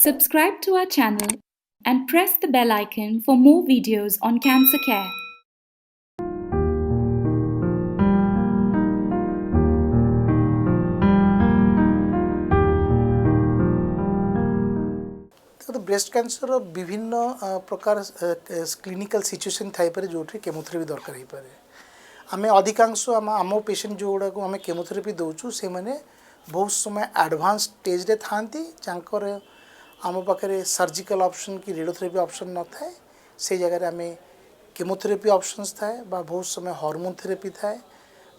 Subscribe to our channel and press the bell icon for more videos on cancer care. तो breast cancer विभिन्न प्रकार clinical situation थाईपरे जो chemotherapy दरकार हो पाए आम अधिकांश आम पेसेंट जो गुड़ा को आम केमोथेरेपी दौचु से मैंने बहुत समय एडवांस स्टेज रे थांती जांकर आम पाखे सर्जिकल ऑप्शन कि रेडियोथेरेपी ऑप्शन न थाए से जगह आम केमोथेरेपी ऑप्शंस थाए बहुत समय हार्मोन थेरेपी थाए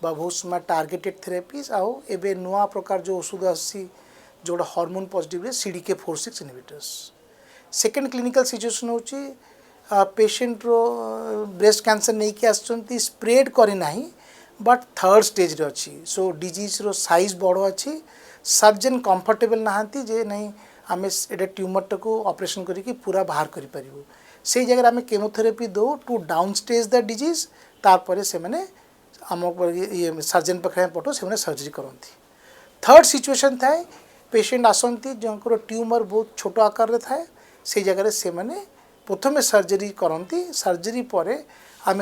बहुत समय टार्गेटेड थेरेपीज आउ एबे नुआ प्रकार जो औषध आसी जोड़ा hormone positive CDK4/6 inhibitors second clinical situation होची पेशेंट रो ब्रेस्ट कैंसर नहीं कि आसचंती स्प्रेड करी नाही बट थर्ड स्टेज रे अच्छी सो डिजीज रो साइज बड़ अच्छी सर्जन कंफर्टेबल नहांती जे नहीं आम एटा ट्यूमर टाको ऑपरेशन करिकी पूरा बाहर करि परिबो से जगह आम केमोथेरेपी दो to downstage the disease तारपरे से माने आम ये सर्जन पाखे पठो से माने सर्जरी करती थर्ड सिचुएशन थाए पेशेंट आसती जंकर ट्यूमर बहुत छोट आकार थाए से जगह से माने प्रथम सर्जरी करती सर्जरी पर आम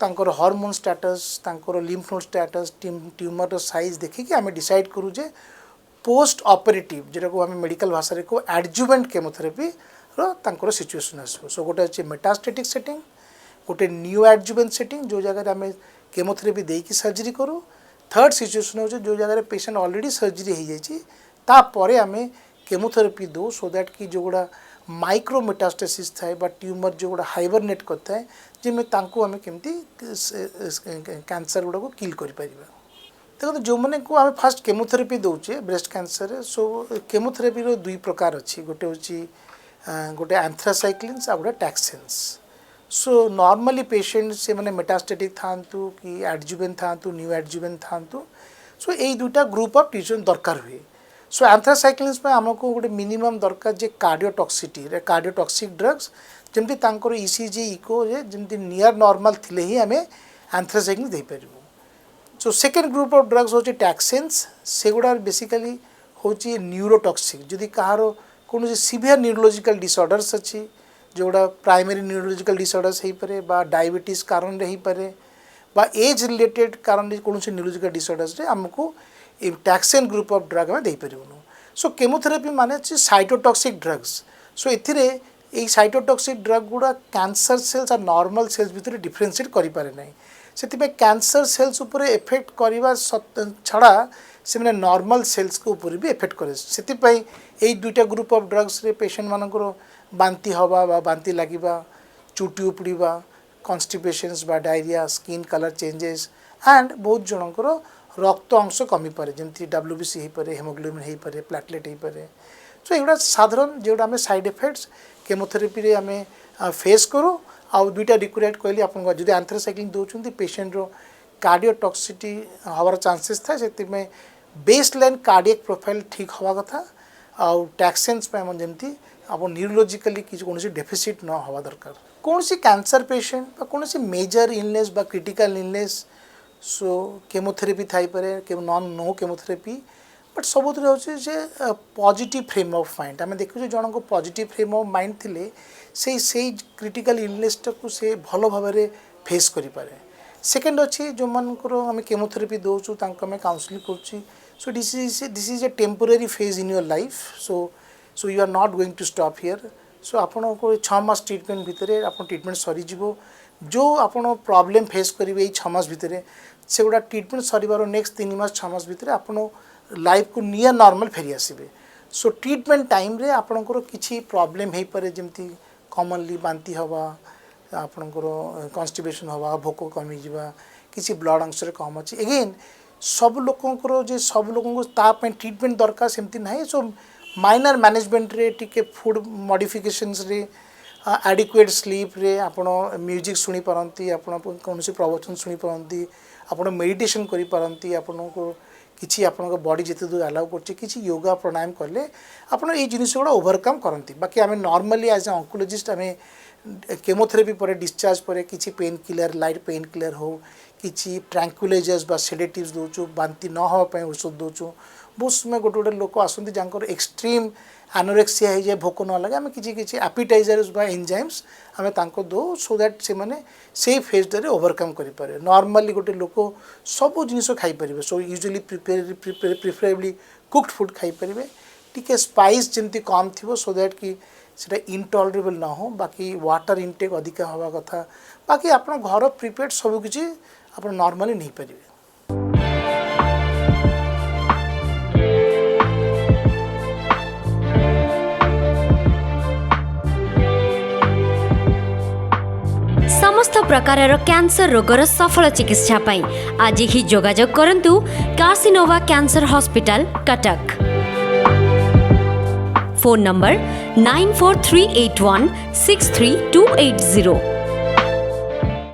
तांकर हार्मोन स्टेटस तांकर lymph node status tumour size देखिकी आम डिसाइड करूँ जे पोस्ट ऑपरेटिव जोटा को आम मेडिकल भाषा को एडजुवेंट केमोथेरेपी रो सिचुएशन आसो सो गोटे अच्छे मेटास्टेटिक सेटिंग गोटे न्यू एडजुवेंट सेटिंग जो जगह आम केमोथेरेपी देकी सर्जरी करूँ थर्ड सिचुएशन हो जो जगह पेशेंट ऑलरेडी सर्जरी हो जाए तापर आम केमोथेरेपी दो सो दैट कि जो गुड़ा माइक्रो मेटास्टेसिस थाए ट्यूमर जो गुड़ा हाइबरनेट करता है जिम्मे तांको आम केमती कैंसर गुड़ा को किल कर देखो जो मैंने को आम फास्ट केमोथेरेपी दौचे ब्रेस्ट कैंसर सो केमोथेरेपी रो दुई प्रकार अच्छी गोटे हूँ गोटे एंथ्रासाइक्लिन्स आ गोटे टैक्सेंस सो नॉर्मली पेशेंट से मैंने मेटास्टेटिक थांतु कि एडजुवेंट थांतु न्यू एडजुवेंट थांतु सो यही दुईटा ग्रुप ऑफ ट्रीटमेंट दरकार हुए सो एंथ्रासाइक्लिन्स में आमको गोटे मिनिमम दरकार जे कार्डियोटॉक्सिक ड्रग्स जमती तांकर ECG इको जमती नियर नॉर्मल थिले ही आम एंथ्रासाइक्लिन दे पारिबु so second group of drugs होची टैक्सेंस से गुड़ा बेसिकली होची न्यूरोटॉक्सिक जदि कहार कौन सीवियर न्यूरोलॉजिकल डिसऑर्डर्स अच्छी जोड़ा प्राइमरी न्यूरोलॉजिकल डिसऑर्डर्स हो पारे बा डायबिटीज कारण रे हो पारे बा एज रिलेटेड कारण कौन न्यूरोलॉजिकल डिसऑर्डर्स रे हमको ये टैक्सेन ग्रुप ऑफ ड्रग में देपारूँ सो केमोथेरेपी माने साइटोटॉक्सिक ड्रग्स सो ये साइटोटॉक्सिक ड्रग गुड़ा कैंसर सेल्स और नॉर्मल सेल्स भितर डिफरेंशिएट करि पारे नाही से कैंसर सेल्स उपर एफेक्ट करवा छड़ा से मैंने नॉर्मल सेल्स के ऊपर भी एफेक्ट करे से यही दुईटा ग्रुप ऑफ ड्रग्स रे पेशेंट मानकर बांती हवा बा बांती लगिबा चुटी उपड़ीबा कॉन्स्टिपेशंस बा diarrhoea skin colour changes and बहुत जनकर रक्त अंश कमी पारे जमती WBC हो पारे हेमोग्लोबिन हो पारे प्लेटलेट हो पारे सो एगुड़ा साधारण जोड़ा आम साइड इफेक्ट्स केमोथेरेपी रे आम फेस करूँ आउ दुईटा रिक्वेस्ट कहली आप जो एंथ्रासाइक्लिन दौरान पेशेंट रो कार्डियोटॉक्सिटी हवार चांसेस था से बेस लाइन कार्डियक प्रोफाइल ठीक हवा कथा आउ टैक्सेंस जमती आप न्यूरोलॉजिकली किसी कौन डेफिसिट न हवा दरकार कौन सी कैंसर पेशेंट कौन सी मेजर इलनेस बा क्रिटिकल इलनेस सो केमोथेरेपी थाई पारे नो केमोथेरेपी बट सब हूँ पॉजिटिव फ्रेम ऑफ माइंड आम देखु जन को पॉजिटिव फ्रेम ऑफ माइंड थिले से क्रिटिकल इलनेस टाको से भल भाव में फेस करि पारे सेकेंड अच्छी जो मनकर आम केमोथेरेपी दौचु आम काउंसलिंग कर so this is a temporary phase in your life so you are not going to stop here so आपन को 6 मास ट्रीटमेंट भितर आप ट्रीटमेंट सरीज जो आप प्रॉब्लम फेस करेंगे ये 6 मास भितर से गुड़ा ट्रीटमेंट सर नेक्स्ट 3 मास 6 मास भितर आप लाइफ को नियर नॉर्मल फेरी आसबे सो ट्रीटमेंट टाइम रे आपणकर किसी प्रॉब्लम हो पारे जमती कॉमनली बांती हवा आपणकर कॉन्स्टिपेशन हवा भोक कमी जावा किसी ब्लड अंश कम अच्छी एगेन सब लोकंकर जे सब लोक को ट्रीटमेंट दरकार सेमती ना सो माइनर मैनेजमेंट रे टिके फूड मॉडिफिकेशंस रे एडिक्वेट स्लीप रे आपण म्यूजिक सुनी पारंती आपण कौन प्रवचन सुनी पारंती आपण मेडिटेशन करि पारंती आपण को किसी आपण बॉडी जिते दूर अलाउ कर योगा प्राणायाम कले आपण ये जिनिस गुड़ा ओवरकम करती बाकी आम नॉर्मली एज ए ऑन्कोलॉजिस्ट आम केमोथेरेपी पर डिस्चार्ज पर किसी pain killer light pain killer हो किसी ट्रैंक्विलाइजर्स बा सेडेटिव्स दौचु बांती न होगा औषध दौचु बहुत समय गोटे गोटे लोक आसती जहाँ एक्सट्रीम एनोरेक्सिया हो जाए भोक न लगे आम कि एपिटाइजर्स बा एंजाइम्स आम तांको दो सो दैट से माने से फेज रे ओवरकम करि पारे। नॉर्मली गोटे लोक सब जिनिस खाई परिबे so usually preferably cooked food खाई परिबे टिके स्पाइस जमती कम थिबो सो दैट कि सेटा इनटॉलरेबल ना हो। बाकी वाटर इनटेक अधिक हवा कथा बाकी आपन घर प्रिपेयर्ड सब किछि आपन नॉर्मली नहीं परिबे। समस्त प्रकारर कैंसर रोगर सफल चिकित्सा पाई आज ही जोगाजोग करंतु Carcinova cancer hospital Cuttack. Phone number 9438163280।